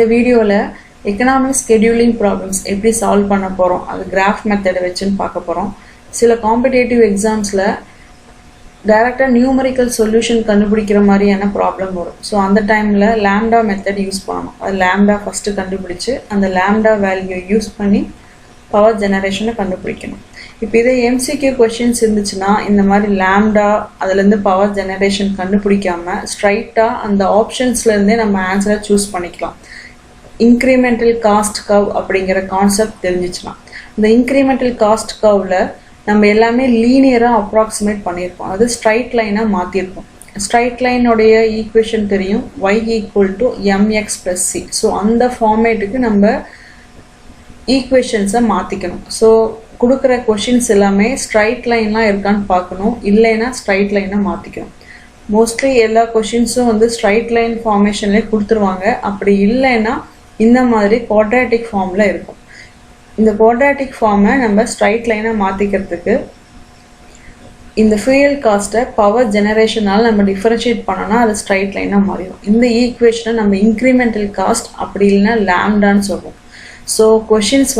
இந்த வீடியோவில் economic scheduling problems எப்படி சால்வ் பண்ண போகிறோம், அது கிராஃப் மெத்தடை வச்சுன்னு பார்க்க போகிறோம். சில காம்படேட்டிவ் எக்ஸாம்ஸில் டைரெக்டாக நியூமரிக்கல் சொல்யூஷன் கண்டுபிடிக்கிற மாதிரியான ப்ராப்ளம் வரும். ஸோ அந்த டைமில் லேம்டா மெத்தட் யூஸ் பண்ணணும். அது லேம்டா ஃபஸ்ட்டு கண்டுபிடிச்சி அந்த லேம்டா வேல்யூ யூஸ் பண்ணி பவர் ஜெனரேஷனை கண்டுபிடிக்கணும். இப்போ இதே எம்சிக்யூ கொஷின்ஸ் இருந்துச்சுன்னா இந்த மாதிரி லேம்டா அதுலேருந்து பவர் ஜெனரேஷன் கண்டுபிடிக்காமல் ஸ்ட்ரைட்டாக அந்த ஆப்ஷன்ஸ்லேருந்தே நம்ம ஆன்சரை சூஸ் பண்ணிக்கலாம். இன்க்ரிமெண்டல் காஸ்ட் கர்வ் அப்படிங்கிற கான்செப்ட் தெரிஞ்சிச்சுன்னா இந்த இன்க்ரிமெண்டல் காஸ்ட் கர்வில் நம்ம எல்லாமே லீனியராக அப்ராக்சிமேட் பண்ணியிருப்போம். அது ஸ்ட்ரைட் லைனாக மாற்றிருப்போம். ஸ்ட்ரைட் லைனுடைய ஈக்குவேஷன் தெரியும், y = mx + c. ஸோ அந்த ஃபார்மேட்டுக்கு நம்ம ஈக்குவேஷன்ஸை மாற்றிக்கணும். ஸோ கொடுக்குற கொஷின்ஸ் எல்லாமே ஸ்ட்ரைட் லைன்லாம் இருக்கான்னு பார்க்கணும், இல்லைன்னா ஸ்ட்ரைட் லைனை மாற்றிக்கணும். மோஸ்ட்லி எல்லா கொஷின்ஸும் ஸ்ட்ரைட் லைன் ஃபார்மேஷன்லேயே கொடுத்துருவாங்க. அப்படி இல்லைன்னா இந்த மாதிரி குவாட்ராட்டிக் ஃபார்மில் இருக்கும். இந்த குவாட்ராட்டிக் ஃபார்மை நம்ம ஸ்ட்ரைட் லைனை மாற்றிக்கிறதுக்கு இந்த ஃபியூயல் காஸ்ட்டை பவர் ஜெனரேஷனால் நம்ம டிஃபரன்ஷியேட் பண்ணோன்னா அது ஸ்ட்ரைட் லைனாக மாறிடும். இந்த ஈக்குவேஷனை நம்ம இன்க்ரிமெண்டல் காஸ்ட் அப்படி இல்லைன்னா லேம்டான்னு சொல்லுவோம். ஸோ கொஷின்ஸ்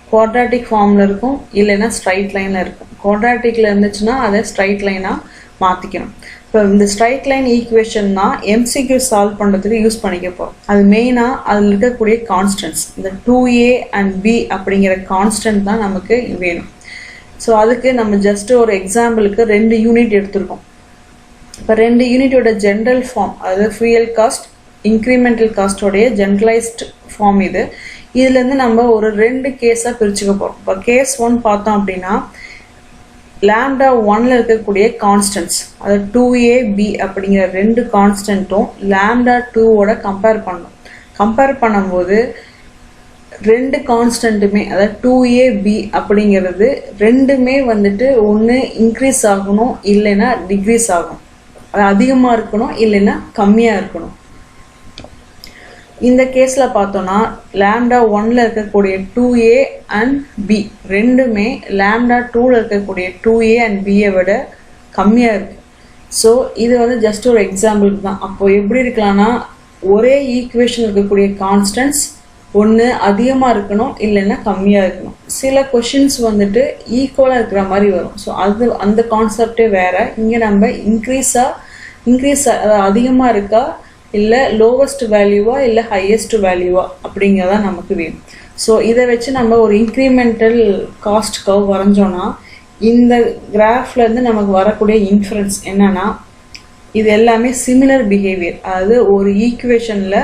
குவாட்ராட்டிக் ஃபார்மில் இருக்கும், இல்லைன்னா ஸ்ட்ரைட் லைனில் இருக்கும். குவாட்ராட்டிக்கில் இருந்துச்சுன்னா அதை ஸ்ட்ரைட் லைனாக மாற்றிக்கணும். இப்போ இந்த ஸ்ட்ரைட் லைன் ஈக்குவேஷன் தான் எம்சிக்யூ சால்வ் பண்ணுறதுக்கு யூஸ் பண்ணிக்க போகிறோம். அது மெயினாக அதில் இருக்கக்கூடிய கான்ஸ்டன்ட்ஸ், இந்த 2a and b அப்படிங்கிற கான்ஸ்டன்ட் தான் நமக்கு வேணும். ஸோ அதுக்கு நம்ம ஜஸ்ட் ஒரு எக்ஸாம்பிளுக்கு 2 யூனிட் எடுத்துருக்கோம். இப்போ 2 யூனிட்டோட ஜென்ரல் ஃபார்ம், அதாவது ஃபியூயல் காஸ்ட் இன்க்ரிமெண்டல் காஸ்டோடைய ஜென்ரலைஸ்ட் ஃபார்ம் இது. இதுலேருந்து நம்ம ஒரு 2 கேஸாக பிரிச்சுக்க போகிறோம். இப்போ கேஸ் 1 பார்த்தோம் அப்படின்னா லேம்டா 1ல் இருக்கக்கூடிய கான்ஸ்டன்ட்ஸ், அது 2ab அப்படிங்கிற 2 கான்ஸ்டன்ட்டும் லேம்டா 2ஓட கம்பேர் பண்ணணும். கம்பேர் பண்ணும்போது 2 கான்ஸ்டன்ட்டுமே, அதாவது 2ab அப்படிங்கிறது ரெண்டுமே ஒன்று இன்க்ரீஸ் ஆகணும், இல்லைன்னா டிக்ரீஸ் ஆகணும். அது அதிகமாக இருக்கணும், இல்லைன்னா கம்மியாக இருக்கணும். இந்த கேஸில் பார்த்தோன்னா லேம்டா 1ல் இருக்கக்கூடிய 2a and b ரெண்டுமே லேம்டா 2ல் இருக்கக்கூடிய 2a and b-ஐ விட கம்மியாக இருக்குது. ஸோ இது ஜஸ்ட் ஒரு எக்ஸாம்பிளுக்கு தான். அப்போது எப்படி இருக்கலாம்னா ஒரே ஈக்குவேஷன் இருக்கக்கூடிய கான்ஸ்டன்ட்ஸ் ஒன்று அதிகமாக இருக்கணும், இல்லைன்னா கம்மியாக இருக்கணும். சில கொஷின்ஸ் ஈக்குவலாக இருக்கிற மாதிரி வரும். ஸோ அந்த கான்செப்டே வேறு. இங்கே நம்ம இன்க்ரீஸ் அதாவது அதிகமாக இருக்கா, இல்லை லோவஸ்ட் வேல்யூவா, இல்லை ஹையஸ்ட் வேல்யூவா அப்படிங்கிறதான் நமக்கு வேணும். ஸோ இதை வச்சு நம்ம ஒரு இன்க்ரிமெண்டல் காஸ்ட் கர்வ் வரைஞ்சோன்னா இந்த கிராஃப்லேருந்து நமக்கு வரக்கூடிய இன்ஃபரன்ஸ் என்னன்னா இது எல்லாமே சிமிலர் பிஹேவியர். அதாவது ஒரு ஈக்குவேஷனில்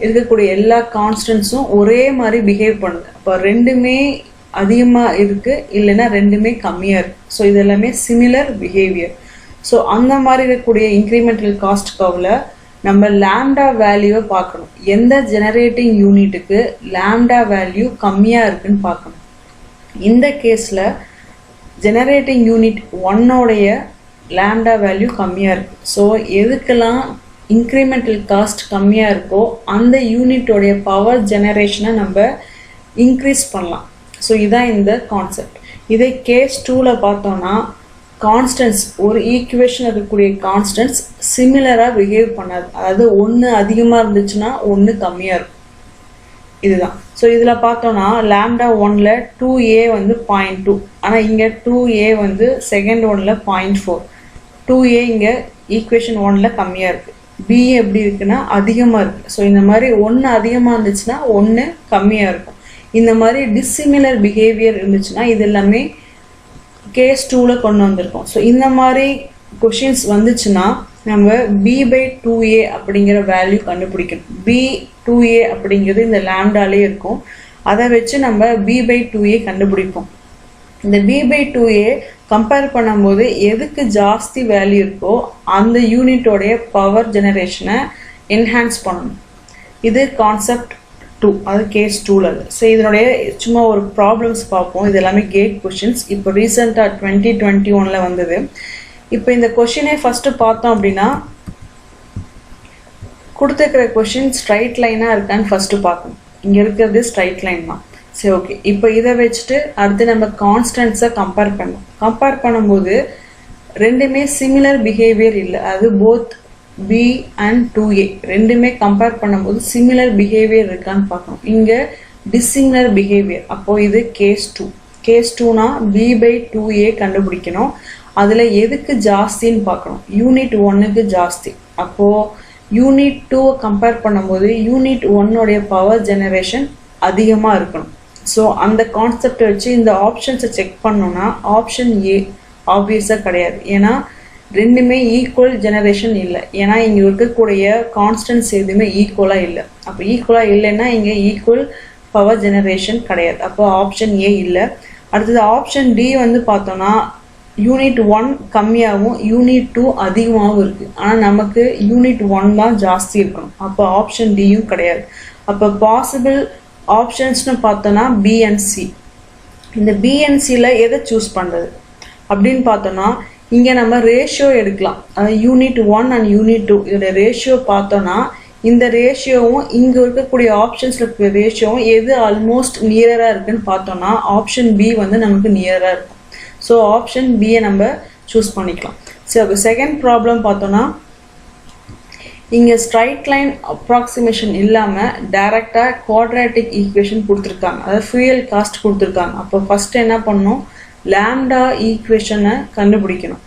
இருக்கக்கூடிய எல்லா கான்ஸ்டன்ட்ஸும் ஒரே மாதிரி பிஹேவ் பண்ணுது. அப்போ ரெண்டுமே அதிகமாக இருக்குது, இல்லைன்னா ரெண்டுமே கம்மியாக இருக்குது. ஸோ இது எல்லாமே சிமிலர் பிஹேவியர். ஸோ அந்த மாதிரி இருக்கக்கூடிய இன்க்ரிமெண்டல் காஸ்ட் கர்வில் நம்ம லேம்டா வேல்யூவை பார்க்கணும். எந்த ஜெனரேட்டிங் யூனிட்டுக்கு லேம்டா வேல்யூ கம்மியாக இருக்குன்னு பார்க்கணும். இந்த கேஸில் ஜெனரேட்டிங் யூனிட் 1ஓடைய லேம்டா வேல்யூ கம்மியாக இருக்குது. ஸோ எதுக்கெல்லாம் இன்க்ரிமெண்டல் காஸ்ட் கம்மியாக இருக்கோ அந்த யூனிட்டோடைய பவர் ஜெனரேஷனை நம்ம இன்க்ரீஸ் பண்ணலாம். ஸோ இதுதான் இந்த கான்செப்ட். இதே கேஸ் 2ல் பார்த்தோன்னா கான்ஸ்டன்ட்ஸ், ஒரு ஈக்குவேஷன் இருக்கக்கூடிய கான்ஸ்டன்ட்ஸ் சிமிலராக பிஹேவ் பண்ணாது. அதாவது ஒன்று அதிகமாக இருந்துச்சுன்னா ஒன்று கம்மியாக இருக்கும். இதுதான். ஸோ இதில் பார்த்தோன்னா லேம்டா 1ல் 2a 0.2, ஆனால் இங்கே 2a செகண்ட் 1ல் 0.4. 2a இங்கே ஈக்குவேஷன் 1ல் கம்மியாக இருக்குது. b எப்படி இருக்குன்னா அதிகமாக இருக்குது. ஸோ இந்த மாதிரி ஒன்று அதிகமாக இருந்துச்சுன்னா ஒன்று கம்மியாக இருக்கும். இந்த மாதிரி டிஸ்சிமிலர் பிஹேவியர் இருந்துச்சுன்னா இது எல்லாமே கேஸ் 2ல் கொண்டு வந்திருக்கோம். ஸோ இந்த மாதிரி கொஷின்ஸ் வந்துச்சுன்னா நம்ம b/2a அப்படிங்கிற வேல்யூ கண்டுபிடிக்கணும். b/2a அப்படிங்கிறது இந்த லேம்டாலே இருக்கும். அதை வச்சு நம்ம b/2a கண்டுபிடிப்போம். இந்த b/2a கம்பேர் பண்ணும்போது எதுக்கு ஜாஸ்தி வேல்யூ இருக்கோ அந்த யூனிட்டோடைய பவர் ஜெனரேஷனை என்ஹான்ஸ் பண்ணணும். இது கான்செப்ட் 2, அது கேஸ் 2ல். ஸோ இதனுடைய சும்மா ஒரு ப்ராப்ளம்ஸ் பார்ப்போம். இது எல்லாமே கேட் கொஷின்ஸ். இப்போ ரீசெண்டாக 2021ல் வந்தது. இப்போ இந்த கொஷினே ஃபஸ்ட்டு பார்த்தோம் அப்படின்னா கொடுத்துருக்கிற கொஷின் ஸ்ட்ரைட் லைனாக இருக்கான்னு ஃபஸ்ட்டு பார்க்கணும். இங்கே இருக்கிறது ஸ்ட்ரைட் லைன் தான். சரி, ஓகே. இப்போ இதை வச்சுட்டு அடுத்து நம்ம கான்ஸ்டன்ட்ஸை கம்பேர் பண்ணோம். கம்பேர் பண்ணும்போது ரெண்டுமே சிமிலர் பிஹேவியர் இல்லை. அது போத் B and 2A ரெண்டுமே கம்பேர் பண்ணும்போது சிமிலர் பிஹேவியர் இருக்கான்னு பார்க்கணும். இங்கே டிசிமிலர் பிஹேவியர், அப்போ இது கேஸ் 2. கேஸ் 2னா B/2A கண்டுபிடிக்கணும். அதில் எதுக்கு ஜாஸ்தின்னு பார்க்கணும். யூனிட் 1க்கு ஜாஸ்தி. அப்போது யூனிட் 2 கம்பேர் பண்ணும்போது யூனிட் 1உடைய பவர் ஜெனரேஷன் அதிகமாக இருக்கணும். ஸோ அந்த கான்செப்டை வச்சு இந்த ஆப்ஷன்ஸை செக் பண்ணோன்னா ஆப்ஷன் ஏ ஆப்வியஸாக கிடையாது. ஏன்னா ரெண்டுமே ஈக்குவல் ஜெனரேஷன் இல்லை. ஏன்னா இங்கே இருக்கக்கூடிய கான்ஸ்டன்ட்ஸ் எதுவுமே ஈக்குவலாக இல்லை. அப்போ ஈக்குவலாக இல்லைன்னா இங்கே ஈக்குவல் பவர் ஜெனரேஷன் கிடையாது. அப்போ ஆப்ஷன் ஏ இல்லை. அடுத்தது ஆப்ஷன் டி வந்து பார்த்தோன்னா யூனிட் 1 கம்மியாகவும் யூனிட் 2 அதிகமாகவும் இருக்குது. ஆனால் நமக்கு யூனிட் 1 தான் ஜாஸ்தி இருக்கணும். அப்போ ஆப்ஷன் டியும் கிடையாது. அப்போ பாசிபிள் ஆப்ஷன்ஸ்னு பார்த்தோன்னா பி அண்ட் சி. இந்த பி அண்ட் சியில் எதை சூஸ் பண்ணுறது அப்படின்னு பார்த்தோன்னா இங்கே நம்ம ரேஷியோ எடுக்கலாம். அதாவது யூனிட் 1 அண்ட் யூனிட் 2 இதோட ரேஷியோ பார்த்தோன்னா இந்த ரேஷியோவும் இங்கே இருக்கக்கூடிய ஆப்ஷன்ஸில் இருக்கிற ரேஷியோவும் எது ஆல்மோஸ்ட் நியராக இருக்குன்னு பார்த்தோன்னா ஆப்ஷன் பி வந்து நமக்கு நியராக இருக்கும். ஸோ ஆப்ஷன் பியை நம்ம சூஸ் பண்ணிக்கலாம். சரி, அப்போ செகண்ட் ப்ராப்ளம் பார்த்தோன்னா இங்கே ஸ்ட்ரைட் லைன் அப்ராக்சிமேஷன் இல்லாமல் டைரெக்டாக குவாட்ராட்டிக் ஈக்குவேஷன் கொடுத்துருக்காங்க. அதாவது ஃபியூயல் காஸ்ட் கொடுத்துருக்காங்க. அப்போ ஃபஸ்ட்டு என்ன பண்ணணும், லாம்டா ஈக்குவேஷனை கண்டுபிடிக்கணும்.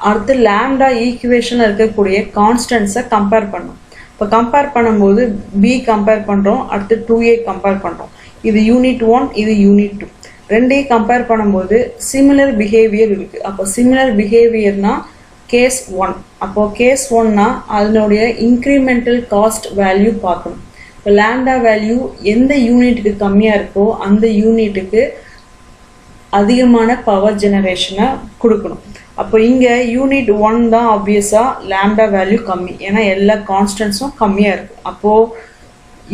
அடுத்து லாம்டா ஈக்குவேஷனில் இருக்கக்கூடிய கான்ஸ்டன்ட்ஸை கம்பேர் பண்ணணும். இப்போ கம்பேர் பண்ணும்போது பி கம்பேர் பண்ணுறோம், அடுத்து 2A கம்பேர் பண்ணுறோம். இது யூனிட் 1, இது யூனிட் 2. ரெண்டையும் கம்பேர் பண்ணும்போது சிமிலர் பிஹேவியர் இருக்குது. அப்போ சிமிலர் பிஹேவியர்னா கேஸ் 1. அப்போ கேஸ் 1னா அதனுடைய இன்க்ரிமெண்டல் காஸ்ட் வேல்யூ பார்க்கணும். இப்போ லாம்டா வேல்யூ எந்த யூனிட்டுக்கு கம்மியாக இருக்கோ அந்த யூனிட்டுக்கு அதிகமான பவர் ஜெனரேஷனை கொடுக்கணும். அப்போ இங்கே யூனிட் 1 தான் ஆப்வியஸாக லாம்டா வேல்யூ கம்மி. ஏன்னா எல்லா கான்ஸ்டன்ட்ஸும் கம்மியாக இருக்குது. அப்போது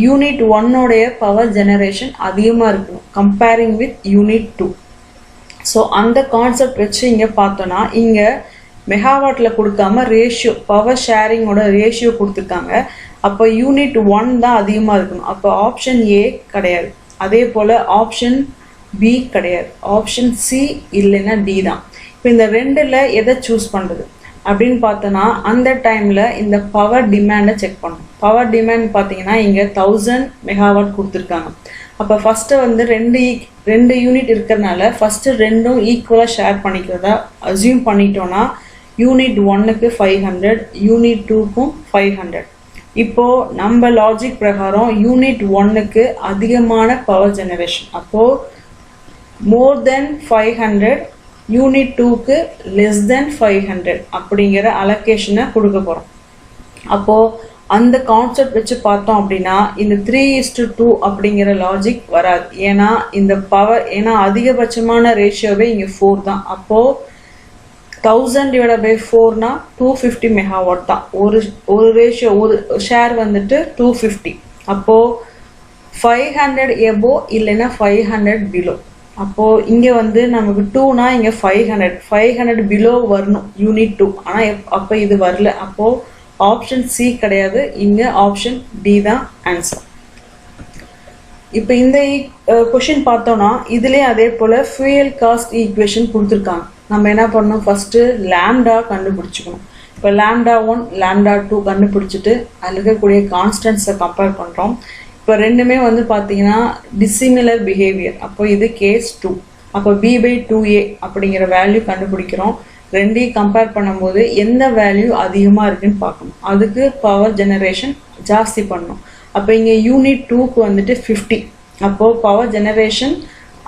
யூனிட் 1உடைய பவர் ஜெனரேஷன் அதிகமாக இருக்கணும் கம்பேரிங் வித் யூனிட் 2. ஸோ அந்த கான்செப்ட் வச்சு இங்கே பார்த்தோன்னா இங்கே மெகாவாட்டில் கொடுக்காம ரேஷியோ பவர் ஷேரிங்கோட ரேஷியோ கொடுத்துருக்காங்க. அப்போ யூனிட் 1 தான் அதிகமாக இருக்கணும். அப்போ ஆப்ஷன் ஏ கிடையாது. அதே போல் ஆப்ஷன் பி கிடையாது. ஆப்ஷன் சி இல்லைன்னா டி தான். இப்போ இந்த ரெண்டில் எதை சூஸ் பண்ணுறது அப்படின்னு பார்த்தோன்னா அந்த டைமில் இந்த பவர் டிமாண்டை செக் பண்ணணும். பவர் டிமாண்ட் பார்த்தீங்கன்னா இங்கே 1000 மெகாவாட் கொடுத்துருக்காங்க. அப்போ ஃபஸ்ட்டு வந்து ரெண்டு யூனிட் இருக்கிறதுனால ஃபஸ்ட்டு ரெண்டும் ஈக்குவலாக ஷேர் பண்ணிக்கிறதா அசியூம் பண்ணிட்டோன்னா யூனிட் 1க்கு 500, யூனிட் 2க்கும் 500. இப்போது நம்ம லாஜிக் பிரகாரம் யூனிட் 1க்கு அதிகமான பவர் ஜெனரேஷன், அப்போது மோர் தென் 500, யூனிட் 2க்கு லெஸ் தென் 500 அப்படிங்கிற அலோகேஷனை கொடுக்க போகிறோம். அப்போது அந்த கான்செப்ட் வச்சு பார்த்தோம் அப்படின்னா இந்த 3:2 அப்படிங்கிற லாஜிக் வராது. ஏன்னா இந்த பவர் அதிகபட்சமான ரேஷியோவே இங்கே 4 தான். அப்போது 1000 / 4னா 250 மெகாவாட் தான். ஒரு ரேஷியோ ஒரு ஷேர் வந்துட்டு 250. அப்போது 500 எபோ இல்லைன்னா 500 பிலோ. அப்போது இங்கே வந்து நமக்கு 2னா இங்கே 500 பிலோ வரணும் யூனிட் 2. ஆனால் அப்போ இது வரல. அப்போது ஆப்ஷன் சி கிடையாது. இங்கே ஆப்ஷன் டி தான் ஆன்சர். இப்போ இந்த கொஷின் பார்த்தோன்னா இதுலேயே அதே போல் ஃபியூயல் காஸ்ட் ஈக்குவேஷன் கொடுத்துருக்காங்க. நம்ம என்ன பண்ணணும், ஃபஸ்ட்டு லாம்டா கண்டுபிடிச்சிக்கணும். இப்போ லாம்டா 1 லாம்டா 2 கண்டுபிடிச்சிட்டு அதில் இருக்கக்கூடிய கான்ஸ்டன்ட்ஸை கம்பேர் பண்ணுறோம். இப்போ ரெண்டுமே வந்து பார்த்தீங்கன்னா டிசிமிலர் பிஹேவியர். அப்போ இது கேஸ் 2. அப்போ B/2A அப்படிங்கிற வேல்யூ கண்டுபிடிக்கிறோம். ரெண்டையும் கம்பேர் பண்ணும்போது எந்த வேல்யூ அதிகமாக இருக்குன்னு பார்க்கணும். அதுக்கு பவர் ஜெனரேஷன் ஜாஸ்தி பண்ணணும். அப்போ இங்கே யூனிட் 2க்கு வந்துட்டு 50. அப்போது பவர் ஜெனரேஷன்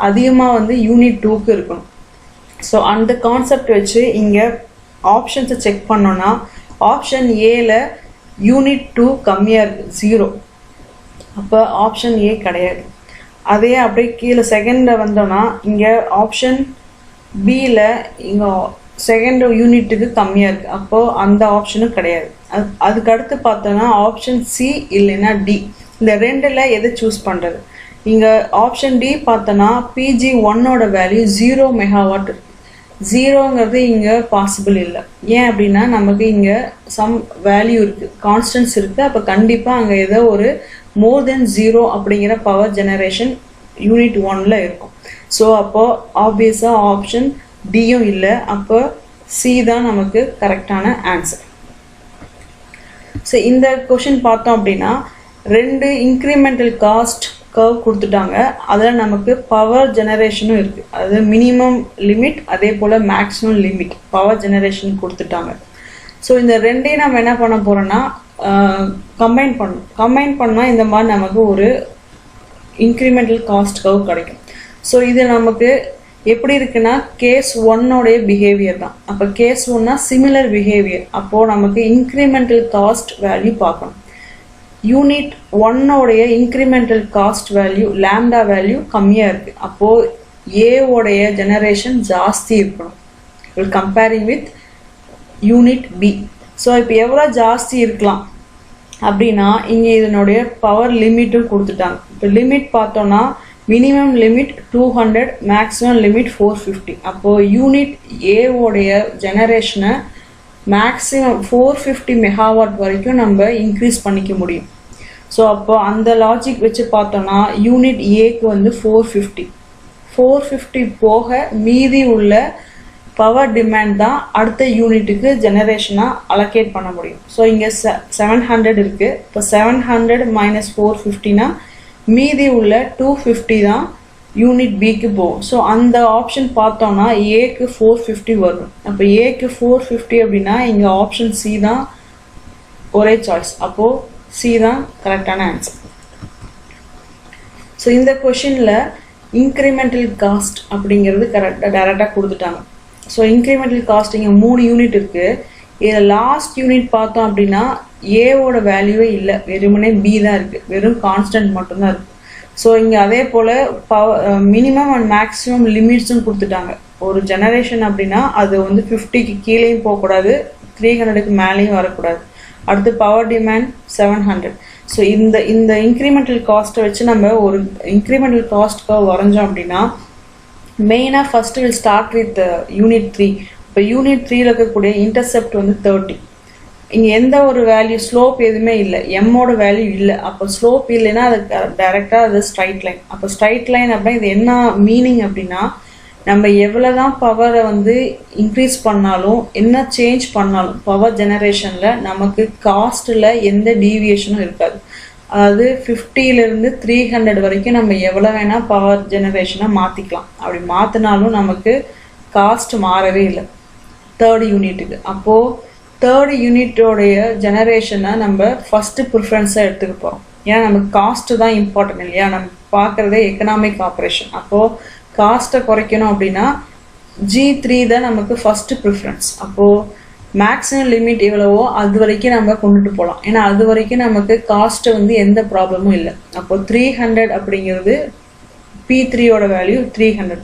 அதிகமாக வந்து யூனிட் 2க்கு இருக்கணும். ஸோ அந்த கான்செப்ட் வச்சு இங்கே ஆப்ஷன்ஸை செக் பண்ணோன்னா ஆப்ஷன் ஏல யூனிட் 2 கம்மியாக இருக்குது 0. அப்போ ஆப்ஷன் ஏ கிடையாது. அதே அப்படியே கீழே செகண்டில் வந்தோன்னா இங்கே ஆப்ஷன் பியில் இங்கே செகண்ட் யூனிட்டுக்கு கம்மியாக இருக்குது. அப்போது அந்த ஆப்ஷனும் கிடையாது. அதுக்கு அடுத்து பார்த்தோன்னா ஆப்ஷன் சி இல்லைன்னா டி. இந்த ரெண்டில் எதை சூஸ் பண்ணுறது? இங்கே ஆப்ஷன் டி பார்த்தோன்னா PG1ஓட வேல்யூ 0 மெகாவாட் இருக்குது. 0ங்கிறது இங்கே பாசிபிள் இல்லை. ஏன் அப்படின்னா நமக்கு இங்கே சம் வேல்யூ இருக்குது, கான்ஸ்டன்ஸ் இருக்குது. அப்போ கண்டிப்பாக அங்கே ஏதோ ஒரு மோர் தென் 0 அப்படிங்கிற பவர் ஜெனரேஷன் யூனிட் 1ல் இருக்கும். ஸோ அப்போது ஆப்வியஸாக ஆப்ஷன் டியும் இல்லை. அப்போ சி தான் நமக்கு கரெக்டான ஆன்சர். ஸோ இந்த கொஷின் பார்த்தோம் அப்படின்னா ரெண்டு இன்க்ரிமெண்டல் காஸ்ட் கர்வ் கொடுத்துட்டாங்க. அதில் நமக்கு பவர் ஜெனரேஷனும் இருக்குது, அதாவது மினிமம் லிமிட் அதே போல் மேக்ஸிமம் லிமிட் பவர் ஜெனரேஷன் கொடுத்துட்டாங்க. ஸோ இந்த ரெண்டையும் நம்ம என்ன பண்ண போகிறோன்னா கம்பைன் பண்ணால் இந்த மாதிரி நமக்கு ஒரு இன்க்ரிமெண்டல் காஸ்ட் கர்வ் கிடைக்கும். ஸோ இது நமக்கு எப்படி இருக்குன்னா கேஸ் ஒன்னோடைய பிஹேவியர் தான். அப்போ கேஸ் ஒன்னா சிமிலர் பிஹேவியர். அப்போது நமக்கு இன்க்ரிமெண்டல் காஸ்ட் வேல்யூ பார்க்கணும். யூனிட் ஒன்னோடைய incremental cost value lambda value கம்மியாக இருக்குது. அப்போது ஏவோடைய ஜெனரேஷன் ஜாஸ்தி இருக்கணும் comparing with unit B. So இப்போ எவ்வளோ ஜாஸ்தி இருக்கலாம் அப்படின்னா இங்கே இதனுடைய பவர் லிமிட்டும் கொடுத்துட்டாங்க. இப்போ லிமிட் பார்த்தோன்னா மினிமம் லிமிட் 200, மேக்ஸிமம் லிமிட் 450. அப்போது யூனிட் ஏவோடைய ஜெனரேஷனை மேக்ஸிமம் 450 மெகாவாட் வரைக்கும் நம்ம இன்க்ரீஸ் பண்ணிக்க முடியும். ஸோ அப்போ அந்த லாஜிக் வச்சு பார்த்தோன்னா யூனிட் ஏக்கு வந்து 450 போக மீதி உள்ள பவர் டிமாண்ட் தான் அடுத்த யூனிட்டுக்கு ஜெனரேஷனாக அலோகேட் பண்ண முடியும். ஸோ இங்கே 700 இருக்குது. இப்போ 700 - 450னா மீதி உள்ள 250 தான் யூனிட் பிக்கு போகும். ஸோ அந்த ஆப்ஷன் பார்த்தோன்னா ஏக்கு 450 வரும். அப்போ ஏக்கு 450 அப்படின்னா இங்கே ஆப்ஷன் சி தான் ஒரே சாய்ஸ். அப்போது சி தான் கரெக்டான ஆன்சர். ஸோ இந்த கொஷினில் இன்க்ரிமெண்டல் காஸ்ட் அப்படிங்கிறது டேரெக்டாக கொடுத்துட்டாங்க. ஸோ இன்க்ரிமெண்டல் காஸ்ட் இங்கே 3 யூனிட் இருக்குது. இதில் லாஸ்ட் யூனிட் பார்த்தோம் அப்படின்னா ஏவோட வேல்யூவே இல்லை, வெறுமனே பி தான் இருக்குது, வெறும் கான்ஸ்டன்ட் மட்டும்தான் இருக்குது. ஸோ இங்கே அதே போல் மினிமம் அண்ட் மேக்ஸிமம் லிமிட்ஸும் கொடுத்துட்டாங்க. ஒரு ஜெனரேஷன் அப்படின்னா அது வந்து 50க்கு கீழேயும் போகக்கூடாது, 300க்கு மேலேயும் வரக்கூடாது. அடுத்து பவர் டிமாண்ட் 700. ஸோ இந்த இன்க்ரிமெண்டல் காஸ்ட்டை வச்சு நம்ம ஒரு இன்க்ரிமெண்டல் காஸ்ட்க்காக வரைஞ்சோம் அப்படின்னா மெயினாக first will start with unit 3. இப்போ யூனிட் 3ல் இருக்கக்கூடிய இன்டர்செப்ட் வந்து 30. இங்கே எந்த ஒரு வேல்யூ ஸ்லோப் எதுவுமே இல்லை, எம்மோட வேல்யூ இல்லை. அப்போ ஸ்லோப் இல்லைன்னா அது டைரெக்டாக அது ஸ்ட்ரைட் லைன். அப்போ ஸ்ட்ரைட் லைன் அப்படின்னா இது என்ன மீனிங் அப்படின்னா நம்ம எவ்வளோ தான் பவரை வந்து இன்க்ரீஸ் பண்ணாலும் என்ன சேஞ்ச் பண்ணாலும் பவர் ஜெனரேஷனில் நமக்கு காஸ்ட்டில் எந்த டீவியேஷனும் இருக்காது. அதாவது 50லேருந்து 300 வரைக்கும் நம்ம எவ்வளோ வேணால் பவர் ஜெனரேஷனை மாற்றிக்கலாம். அப்படி மாற்றினாலும் நமக்கு காஸ்ட் மாறவே இல்லை தேர்ட் யூனிட்டுக்கு. அப்போது தேர்ட் யூனிட்டோடைய ஜெனரேஷனை நம்ம ஃபஸ்ட்டு ப்ரிஃபரன்ஸாக எடுத்துக்க போகிறோம். ஏன்னா நமக்கு காஸ்ட்டு தான் இம்பார்ட்டன்ட் இல்லையா, நம்ம பார்க்குறதே எக்கனாமிக் ஆப்ரேஷன். அப்போது காஸ்ட்டை குறைக்கணும் அப்படின்னா G3 தான் நமக்கு ஃபஸ்ட்டு ப்ரிஃபரன்ஸ். அப்போது மேக்ஸிமம் லிமிட் எவ்வளவோ அது வரைக்கும் நம்ம கொண்டுட்டு போகலாம். ஏன்னா அது வரைக்கும் நமக்கு காஸ்ட்டு வந்து எந்த ப்ராப்ளமும் இல்லை. அப்போது 300 அப்படிங்கிறது P3யோட வேல்யூ 300.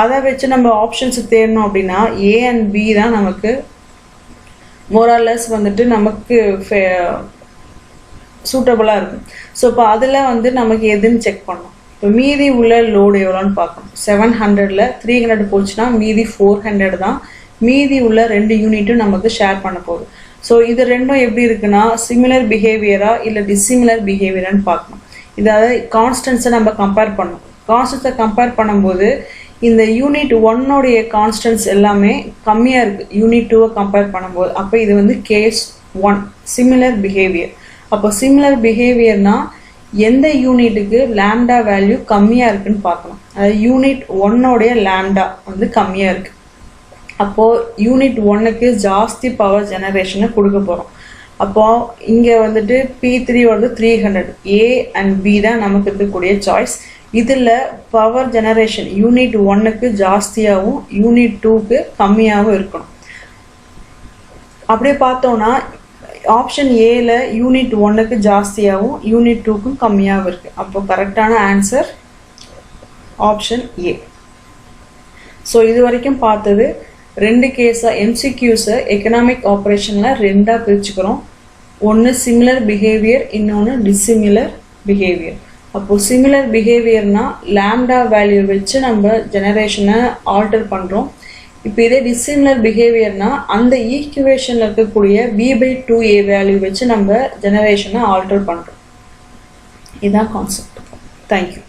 அதை வச்சு நம்ம ஆப்ஷன்ஸ் தேடணும் அப்படின்னா ஏ அண்ட் பி தான் நமக்கு மோராலெஸ் வந்துட்டு நமக்கு சூட்டபுளாக இருக்கும். ஸோ இப்போ அதில் வந்து நமக்கு எதுன்னு செக் பண்ணணும். இப்போ மீதி உள்ள லோடு எவ்வளோன்னு பார்க்கணும். 700ல் 300 போச்சுன்னா மீதி 400 தான். மீதி உள்ள 2 யூனிட்டும் நமக்கு ஷேர் பண்ண போகுது. ஸோ இது ரெண்டும் எப்படி இருக்குன்னா சிமிலர் பிஹேவியரா இல்லை டிசிமிலர் பிஹேவியரான்னு பார்க்கணும். இதாவது கான்ஸ்டன்ஸை நம்ம கம்பேர் பண்ணணும். கான்ஸ்டன்ஸை கம்பேர் பண்ணும்போது இந்த யூனிட் 1 கான்ஸ்டன்ஸ் எல்லாமே கம்மியாக இருக்குது யூனிட் 2 கம்பேர் பண்ணும்போது. அப்போ இது வந்து கேஸ் 1 சிமிலர் பிஹேவியர். அப்போ சிமிலர் பிஹேவியர்னா எந்த யூனிட்டுக்கு லேம்டா வேல்யூ கம்மியாக இருக்குன்னு பார்க்கணும். அதாவது யூனிட் 1 லேம்டா வந்து கம்மியாக இருக்குது. அப்போது யூனிட் 1க்கு ஜாஸ்தி பவர் ஜெனரேஷனை கொடுக்க போகிறோம். அப்போது இங்கே வந்துட்டு P3 வந்து 300. ஏ அண்ட் பி தான் நமக்கு இருக்கக்கூடிய சாய்ஸ். இதில் பவர் ஜெனரேஷன் யூனிட் 1க்கு ஜாஸ்தியாகவும் யூனிட் 2க்கு கம்மியாகவும் இருக்கணும். அப்படியே பார்த்தோன்னா ஆப்ஷன் ஏல யூனிட் 1க்கு ஜாஸ்தியாகவும் யூனிட் 2க்கும் கம்மியாகவும் இருக்குது. அப்போ கரெக்டான ஆன்சர் ஆப்ஷன் ஏ. ஸோ இது வரைக்கும் பார்த்தது 2 கேஸாக எம்சிக்யூஸை எக்கனாமிக் ஆப்ரேஷனில் 2ஆக பிரிச்சுக்கிறோம். ஒன்று சிமிலர் பிஹேவியர், இன்னொன்று டிசிமிலர் பிஹேவியர். அப்போது சிமிலர் பிஹேவியர்னா லேம்டா வேல்யூ வச்சு நம்ம ஜெனரேஷனை ஆல்டர் பண்ணுறோம். இப்போ இதே டிசிமிலர் பிஹேவியர்னா அந்த ஈக்குவேஷனில் இருக்கக்கூடிய B/2A வேல்யூ வச்சு நம்ம ஜெனரேஷனை ஆல்டர் பண்ணுறோம். இதுதான் கான்செப்ட். தேங்க்யூ.